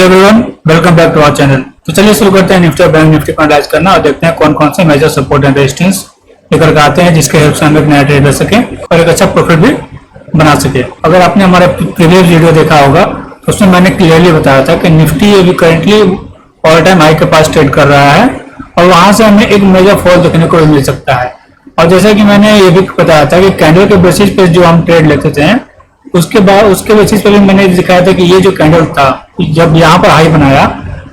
Hello everyone, welcome back to our channel. तो चलिए शुरू करते हैं निफ्टी और बैंक निफ्टी को एनालाइज करना और देखते हैं कौन कौन से मेजर सपोर्ट एंड रेजिस्टेंस लेकर आते हैं जिसके हेल्प से हम एक नया ट्रेड ले सके और एक अच्छा प्रॉफिट भी बना सके। अगर आपने हमारा प्रीवियस वीडियो देखा होगा तो उसमें मैंने क्लियरली बताया था कि निफ्टी अभी करेंटली ऑल टाइम हाई के पास ट्रेड कर रहा है और वहां से हमें एक मेजर फॉल देखने को मिल सकता है। और जैसा कि मैंने ये भी बताया था कि कैंडल के बेसिस पे जो हम ट्रेड लेते थे उसके बेसिस पे भी मैंने दिखाया था कि ये जो कैंडल था जब यहाँ पर हाई बनाया,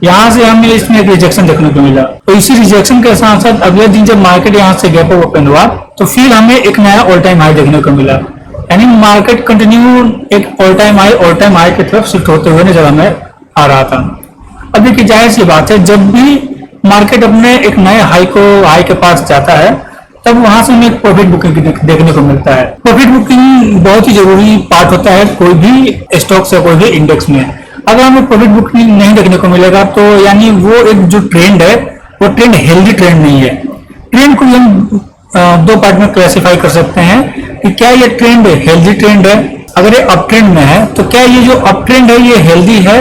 यहाँ से हमें इसमें एक रिजेक्शन देखने को मिला। तो इसी रिजेक्शन के साथ साथ अगले दिन जब मार्केट यहाँ से गैप अप ओपन हुआ तो फिर हमें एक नया ऑल टाइम हाई देखने को मिला। यानी मार्केट कंटिन्यू एक ऑल टाइम हाई की तरफ शिफ्ट होते हुए नजर हमें आ रहा था। अब देखिए जाहिर सी बात है, जब भी मार्केट अपने एक नए हाई के पास जाता है तब वहां से हमें एक प्रॉफिट बुकिंग देखने को मिलता है। प्रॉफिट बुकिंग बहुत ही जरूरी पार्ट होता है कोई भी स्टॉक्स या कोई भी इंडेक्स में। अगर हमें प्रॉफिट बुकिंग नहीं देखने को मिलेगा तो यानी वो एक जो ट्रेंड है वो ट्रेंड हेल्दी ट्रेंड नहीं है। ट्रेंड को हम दो पार्ट में क्लासिफाई कर सकते हैं कि क्या ये ट्रेंड हेल्दी ट्रेंड है, अगर ये अप ट्रेंड में है तो क्या ये जो अप ट्रेंड है ये हेल्दी है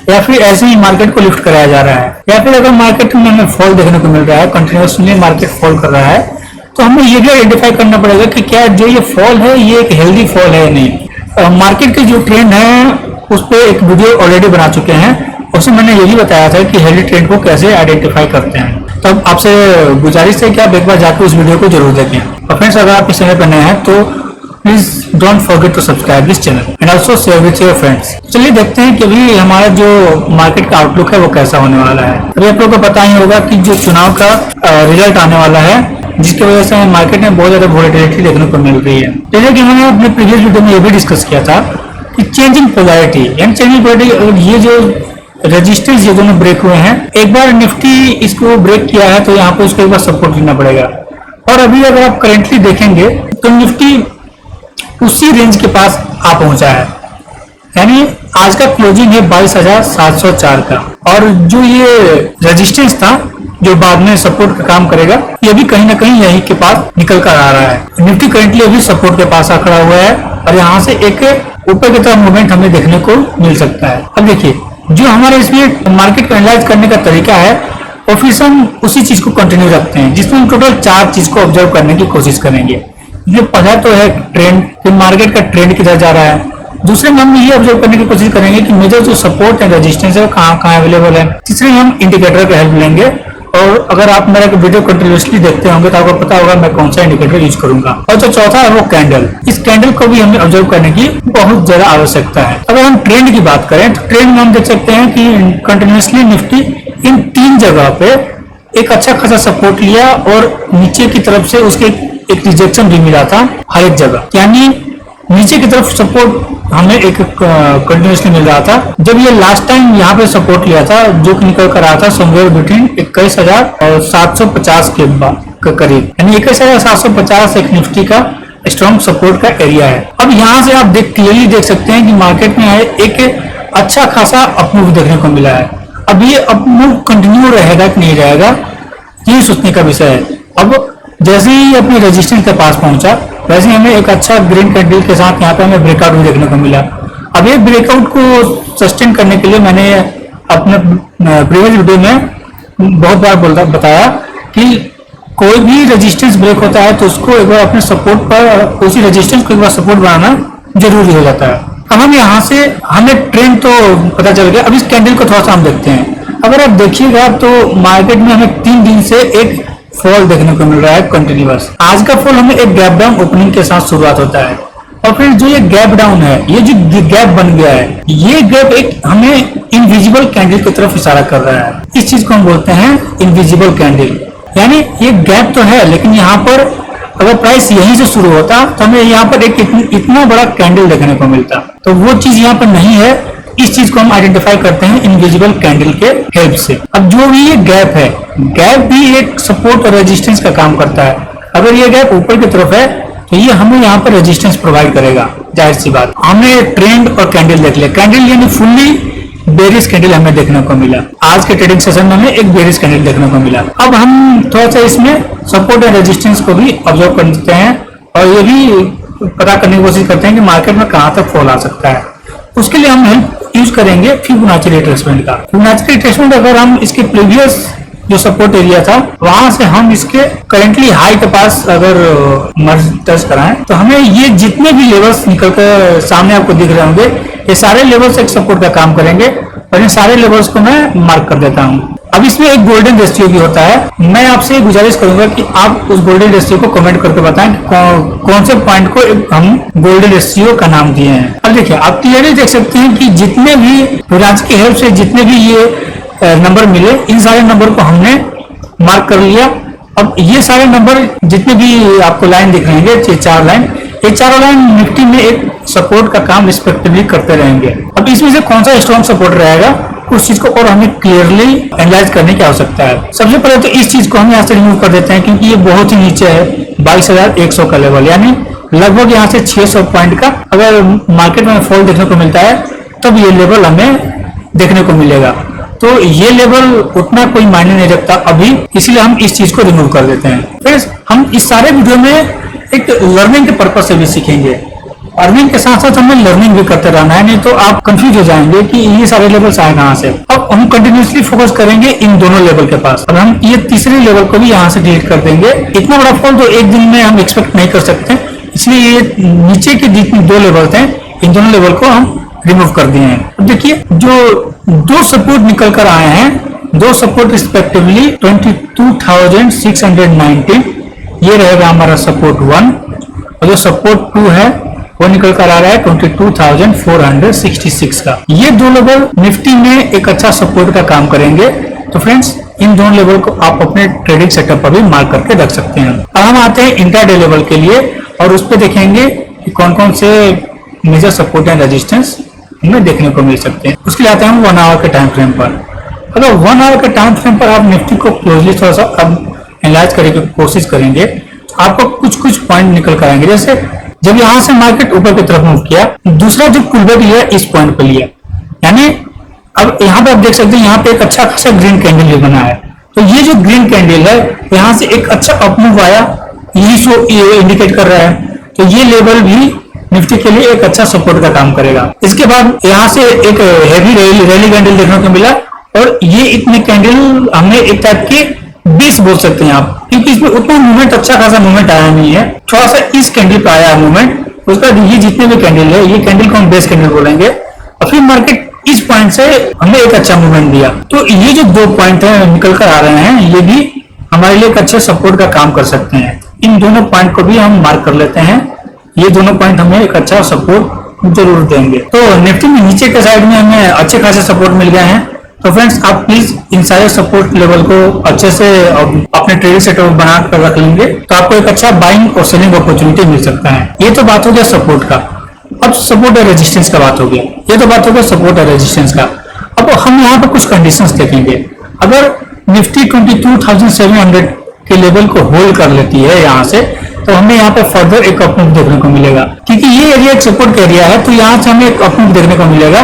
या फिर ऐसे ही मार्केट को लिफ्ट कराया जा रहा है, या फिर अगर मार्केट में हमें फॉल देखने को मिल रहा है, कंटिन्यूसली मार्केट फॉल कर रहा है तो हमें ये भी आइडेंटिफाई करना पड़ेगा कि क्या जो ये फॉल है ये एक हेल्दी फॉल है या नहीं। मार्केट के जो ट्रेंड है उस पर एक वीडियो ऑलरेडी बना चुके हैं, उसमें मैंने यही बताया था कि हेल्दी ट्रेंड को कैसे आइडेंटिफाई करते हैं। तो आपसे गुजारिश है कि आप एक बार जाकर उस वीडियो को जरूर देखें। और फ्रेंड्स, अगर आप इस चैनल पर नए हैं तो please don't forget to subscribe this channel and also share with your friends. चलिए देखते हैं कि अभी हमारा जो मार्केट का आउटलुक है वो कैसा होने वाला है। अभी आप लोगों को पता ही होगा कि जो चुनाव का रिजल्ट आने वाला है जिसकी वजह से मार्केट में बहुत ज्यादा वोलेटिलिटी देखने को मिल रही है। जैसे कि मैंने अपने प्रीवियस वीडियो में ये भी डिस्कस किया था कि चेंजिंग पोलैरिटी यानी चेंजिंग पोलैरिटी, ये जो रेजिस्टेंस ये दोनों ब्रेक हुए हैं, एक बार निफ्टी इसको ब्रेक किया है तो यहाँ पे उसको एक बार सपोर्ट लेना पड़ेगा। और अभी अगर आप करेंटली देखेंगे तो निफ्टी उसी रेंज के पास आ पहुंचा है, यानी आज का क्लोजिंग है 22,704 का। और जो ये रेजिस्टेंस था जो बाद में सपोर्ट का काम करेगा ये भी कहीं ना कहीं यहीं के पास निकल कर आ रहा है। निफ्टी करेंटली अभी सपोर्ट के पास आ खड़ा हुआ है और यहाँ से एक ऊपर की तरफ मूवमेंट हमें देखने को मिल सकता है। अब देखिए जो हमारे इसमें मार्केट को एनालाइज करने का तरीका है और फिर हम उसी चीज को कंटिन्यू रखते हैं जिसमें हम टोटल 4 चीज को ऑब्जर्व करने की कोशिश करेंगे। जो पहला तो है ट्रेंड, कि मार्केट का ट्रेंड किधर जा रहा है। दूसरे में हम ये ऑब्जर्व करने की कोशिश करेंगे कि मेजर जो सपोर्ट है रेजिस्टेंस है वो कहाँ अवेलेबल है। तीसरे में हम इंडिकेटर का हेल्प लेंगे और अगर आप मेरा वीडियो कंटिन्यूसली देखते होंगे तो आपको पता होगा मैं कौन सा इंडिकेटर यूज करूंगा। और जो चौथा है वो कैंडल, इस कैंडल को भी हमें ऑब्जर्व करने की बहुत ज्यादा आवश्यकता है। अगर हम ट्रेंड की बात करें तो ट्रेंड में हम देख सकते हैं कि कंटिन्यूसली निफ्टी इन 3 जगह पे एक अच्छा खासा सपोर्ट लिया और नीचे की तरफ से उसके एक रिजेक्शन भी मिला था हर एक जगह, यानी नीचे की तरफ सपोर्ट हमें एक कंटिन्यूसली मिल रहा था। जब ये लास्ट टाइम यहाँ पे सपोर्ट लिया था जो कि निकल कर रहा था समवेयर बिटवीन 21,750 के करीब, यानी 21,750 एक निफ्टी का स्ट्रॉन्ग सपोर्ट का एरिया है। अब यहाँ से आप क्लियरली देख सकते हैं कि मार्केट में एक अच्छा खासा अपमूव देखने को मिला है। अब ये अपमूव कंटिन्यू रहेगा कि नहीं रहेगा ये सोचने का विषय है। अब जैसे ही अपने रेजिस्टेंस के पास पहुंचा वैसे हमें एक अच्छा ग्रीन कैंडल के साथ यहाँ पे हमें ब्रेकआउट भी देखने को मिला। अब ये ब्रेकआउट को सस्टेन करने के लिए मैंने अपने प्रीवियस वीडियो में बहुत बार बताया कि कोई भी रेजिस्टेंस ब्रेक होता है तो उसको एक बार अपने सपोर्ट पर उसी रेजिस्टेंस को एक बार सपोर्ट बनाना जरूरी हो जाता है। अब हम यहाँ से हमें ट्रेंड तो पता चल गया, अब इस कैंडल को थोड़ा सा हम देखते हैं। अगर आप देखिएगा तो मार्केट में हमें 3 दिन से एक फॉल देखने को मिल रहा है कंटिन्यूअस। आज का फॉल हमें एक गैप डाउन ओपनिंग के साथ शुरुआत होता है और फिर जो ये गैप डाउन है, ये जो गैप बन गया है, ये गैप एक हमें इनविजिबल कैंडल की तरफ इशारा कर रहा है। इस चीज को हम बोलते हैं इनविजिबल कैंडल, यानी ये गैप तो है लेकिन यहाँ पर अगर प्राइस यहीं से शुरू होता तो हमें यहाँ पर एक इतना बड़ा कैंडल देखने को मिलता, तो वो चीज यहाँ पर नहीं है। इस चीज को हम आइडेंटिफाई करते हैं इनविजिबल कैंडल के हेल्प से। अब जो भी ये गैप है, गैप भी एक सपोर्ट और रेजिस्टेंस का काम करता है। अगर ये गैप ऊपर की तरफ है तो ये हमें यहाँ पर रेजिस्टेंस प्रोवाइड करेगा। जाहिर सी बात, हमने ट्रेंड और कैंडल देख लिया। कैंडल यानी फुल्ली बेरिश कैंडल हमें देखने को मिला। आज के ट्रेडिंग सेशन में हमें एक बेरिश कैंडल देखने को मिला। अब हम थोड़ा सा इसमें सपोर्ट और रेजिस्टेंस को भी ऑब्जर्व कर लेते हैं और ये भी पता करने की कोशिश करते हैं कि मार्केट में कहाँ तक फॉल आ सकता है। उसके लिए हम यूज करेंगे फिबोनाची रिट्रेसमेंट का। फिबोनाची रिट्रेसमेंट अगर हम इसके प्रीवियस जो सपोर्ट एरिया था वहां से हम इसके करेंटली हाई के पास अगर मर्ज टच कराएं तो हमें ये जितने भी लेवल्स निकल कर सामने आपको दिख रहे होंगे ये सारे लेवल्स एक सपोर्ट का काम करेंगे और इन सारे लेवल्स को मैं मार्क कर देता हूँ। अब इसमें एक गोल्डन रेशियो भी होता है। मैं आपसे गुजारिश करूंगा कि आप उस गोल्डन रेशियो को कमेंट करके बताएं कि कौन से पॉइंट को हम गोल्डन रेशियो का नाम दिए हैं। अब देखिए आप क्लियरली देख सकते हैं कि जितने भी फिबोनाची की हेल्प से जितने भी ये नंबर मिले इन सारे नंबर को हमने मार्क कर लिया। अब ये सारे नंबर जितने भी आपको लाइन दिख रहे हैं, चार लाइन, ये चारों लाइन निफ्टी में एक सपोर्ट का काम रिस्पेक्टिवली करते रहेंगे। अब इसमें से कौन सा स्ट्रॉन्ग सपोर्ट रहेगा उस चीज को और हमें क्लियरली एनालाइज करने की आवश्यकता है। सबसे पहले तो इस चीज को हम यहाँ से रिमूव कर देते हैं क्योंकि ये बहुत ही नीचे है 22,100 का लेवल, यानी लगभग यहाँ से 600 पॉइंट का अगर मार्केट में फॉल देखने को मिलता है तब ये लेवल हमें देखने को मिलेगा। तो ये लेवल उतना कोई मायने नहीं रखता अभी, इसलिए हम इस चीज को रिमूव कर देते हैं। फिर हम इस सारे वीडियो में एक लर्निंग के पर्पज से भी सीखेंगे। अर्निंग के साथ साथ हमें लर्निंग भी करते रहना है, नहीं तो आप कंफ्यूज हो जाएंगे कि ये सारे लेवल्स आए कहाँ से। अब हम कंटिन्यूसली फोकस करेंगे इन दोनों लेवल के पास। अब हम ये तीसरे लेवल को भी यहाँ से डिलीट कर देंगे। इतना बड़ा फॉल तो एक दिन में हम एक्सपेक्ट नहीं कर सकते, इसलिए ये नीचे के जितने दो लेवल थे इन दोनों लेवल को हम रिमूव कर दिए हैं। अब देखिए जो दो सपोर्ट निकल कर आए हैं, दो सपोर्ट रिस्पेक्टिवली 22,690, ये रहेगा हमारा सपोर्ट 1 और जो सपोर्ट 2 है वो निकल कर आ रहा है 22,466 का। ये दो लेवल निफ्टी में एक अच्छा सपोर्ट का काम करेंगे। तो फ्रेंड्स इन दोनों लेवल को आप अपने ट्रेडिंग सेटअप पर भी मार्क करके रख सकते हैं। अब हम आते हैं इंट्राडे लेवल के लिए और उस पर देखेंगे कि कौन कौन से मेजर सपोर्ट एंड रेजिस्टेंस हमें देखने को मिल सकते हैं। उसके लिए आते हैं हम 1 आवर के टाइम फ्रेम पर। अगर 1 आवर के टाइम फ्रेम पर आप निफ्टी को क्लोजली थोड़ा सा अब एनालाइज करने की कोशिश करेंगे तो आपको कुछ पॉइंट निकल कर आएंगे। जैसे जब यहाँ से मार्केट ऊपर की तरफ मूव किया, दूसरा जो पुलबैक लिया इस पॉइंट पर लिया, यानी अब यहाँ पे आप देख सकते हैं यहाँ पे एक अच्छा खासा ग्रीन कैंडल भी बना है। तो ये जो ग्रीन कैंडल है यहाँ से एक अच्छा अपमूव आया, यही इंडिकेट कर रहा है। तो ये लेवल भी निफ्टी के लिए एक अच्छा सपोर्ट का काम करेगा। इसके बाद यहाँ से एक हेवी रैली कैंडल देखने को मिला और ये इतने कैंडल हमने एक टाइप के बेस बोल सकते हैं आप, क्योंकि इसमें उतना मूवमेंट अच्छा खासा मूवमेंट आया नहीं है, थोड़ा सा इस कैंडल पे आया है मूवमेंट। उसका ये जितने भी कैंडल है ये कैंडल को हम बेस कैंडल बोलेंगे और फिर मार्केट इस पॉइंट से हमें एक अच्छा मूवमेंट दिया। तो ये जो दो पॉइंट है निकल कर आ रहे हैं ये भी हमारे लिए एक अच्छे सपोर्ट का काम कर सकते हैं। इन दोनों पॉइंट को भी हम मार्क कर लेते हैं, ये दोनों पॉइंट हमें एक अच्छा सपोर्ट जरूर देंगे। तो निफ्टी में नीचे के साइड में हमें अच्छे खासे सपोर्ट मिल गए हैं। तो फ्रेंड्स आप प्लीज इन सारे सपोर्ट लेवल को अच्छे से अपने ट्रेडिंग सेटअप बना कर रख लेंगे तो आपको एक अच्छा बाइंग और सेलिंग अपॉर्चुनिटी मिल सकता है। ये तो बात हो गया सपोर्ट का। अब सपोर्ट और रेजिस्टेंस का बात हो गया, ये तो बात हो गया सपोर्ट और रेजिस्टेंस का। अब हम यहाँ पर कुछ कंडीशंस देखेंगे। अगर निफ्टी 22,700 के लेवल को होल्ड कर लेती है यहाँ से तो हमें यहाँ पे फर्दर एक अपमूव देखने को मिलेगा, क्योंकि ये एरिया एक सपोर्ट का एरिया है। तो यहाँ से हमें एक अपमूव देखने को मिलेगा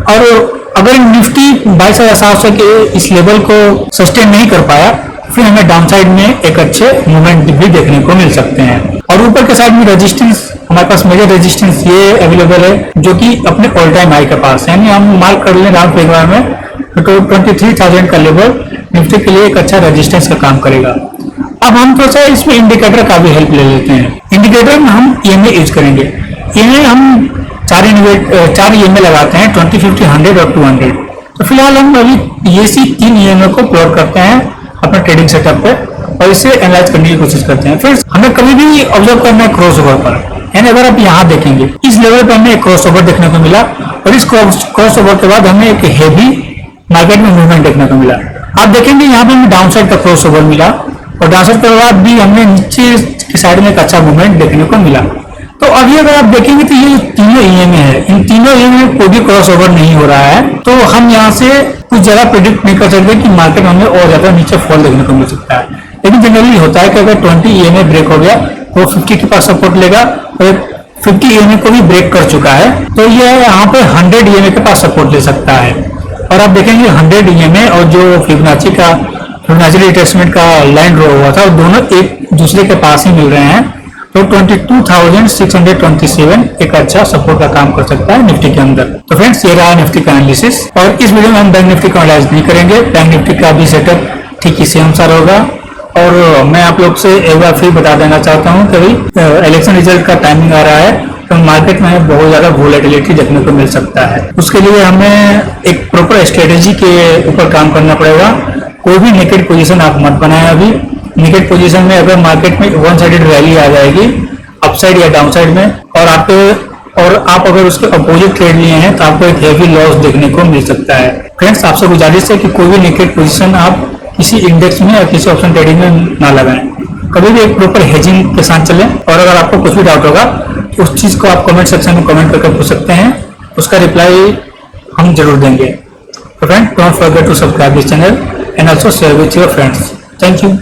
और अगर निफ्टी 22,700 के इस लेवल को सस्टेन नहीं कर पाया फिर हमें डाउन साइड में एक अच्छे मूवमेंट भी देखने को मिल सकते हैं। और ऊपर के साइड में रेजिस्टेंस, हमारे पास मेजर रेजिस्टेंस ये अवेलेबल है जो कि अपने ऑल टाइम हाई के पास है, यानी हम मार्क कर लें राउंड फिगर में तो 23,000 का लेवल निफ्टी के लिए एक अच्छा रेजिस्टेंस का काम करेगा। अब हम थोड़ा सा इसमें इंडिकेटर का भी हेल्प ले लेते हैं। इंडिकेटर में हम EMA यूज करेंगे। EMA हम चार EMA लगाते हैं 20, 50, 100 और 200। तो फिलहाल हम अभी ये 3 EMA को प्लॉट करते हैं अपने ट्रेडिंग सेटअप पे और इसे एनालाइज करने की कोशिश करते हैं। फिर हमें कभी भी ऑब्जर्व करना है क्रॉस ओवर पर, यानी अगर आप यहाँ देखेंगे इस लेवल पर हमें एक क्रॉस ओवर देखने को मिला और इस क्रॉस ओवर के बाद हमें एक हेवी मार्केट में मूवमेंट देखने को मिला। आप देखेंगे यहाँ पे हमें डाउन साइड का क्रॉस ओवर मिला और डाउन साइड के बाद भी हमें नीचे की साइड में एक अच्छा मूवमेंट देखने को मिला। तो अभी अगर आप देखेंगे तो ये तीनों EMA है, इन तीनों EMA में कोई भी क्रॉस ओवर नहीं हो रहा है। तो हम यहाँ से कुछ ज्यादा प्रेडिक्ट नहीं कर सकते कि मार्केट हमें और ज्यादा नीचे फॉल देखने को मिल सकता है। लेकिन जनरली होता है कि अगर 20 EMA ब्रेक हो गया तो 50 के पास सपोर्ट लेगा और 50 EMA को भी ब्रेक कर चुका है तो ये यहाँ पे 100 EMA के पास सपोर्ट ले सकता है। और आप देखेंगे 100 EMA और जो फिबोनाची रिट्रेसमेंट का लाइन ड्रॉ हुआ था दोनों एक दूसरे के पास ही मिल रहे हैं तो 22,627 एक अच्छा सपोर्ट का काम कर सकता है निफ्टी के अंदर। तो फ्रेंड्स ये रहा निफ्टी का एनालिसिस, और इस वीडियो में हम बैंक निफ्टी का एनालाइज नहीं करेंगे। बैंक निफ्टी का भी सेटअप ठीक इसी अनुसार होगा। और मैं आप लोग से एक बार फिर बता देना चाहता हूँ कि भाई इलेक्शन रिजल्ट का टाइमिंग आ रहा है, तो मार्केट में बहुत ज्यादा वोलेटिलिटी देखने को मिल सकता है। उसके लिए हमें एक प्रॉपर स्ट्रेटेजी के ऊपर काम करना पड़ेगा। कोई भी नेकेड पोजीशन आप मत बनाएं। अभी नेकेड पोजीशन में अगर मार्केट में वन साइडेड रैली आ जाएगी अपसाइड या डाउनसाइड में, और आप अगर उसके अपोजिट ट्रेड लिए हैं तो आपको एक हेवी लॉस देखने को मिल सकता है। फ्रेंड्स आपसे गुजारिश है कि कोई भी नेकेड पोजीशन आप किसी इंडेक्स में या किसी ऑप्शन ट्रेडिंग में ना लगाएं। कभी भी एक प्रॉपर हेजिंग के साथ चलें। और अगर आपको कुछ भी डाउट होगा तो उस चीज को आप कमेंट सेक्शन में कमेंट करके पूछ सकते हैं, उसका रिप्लाई हम जरूर देंगे। तो friends don't forget to subscribe this channel and also share with your friends. Thank you.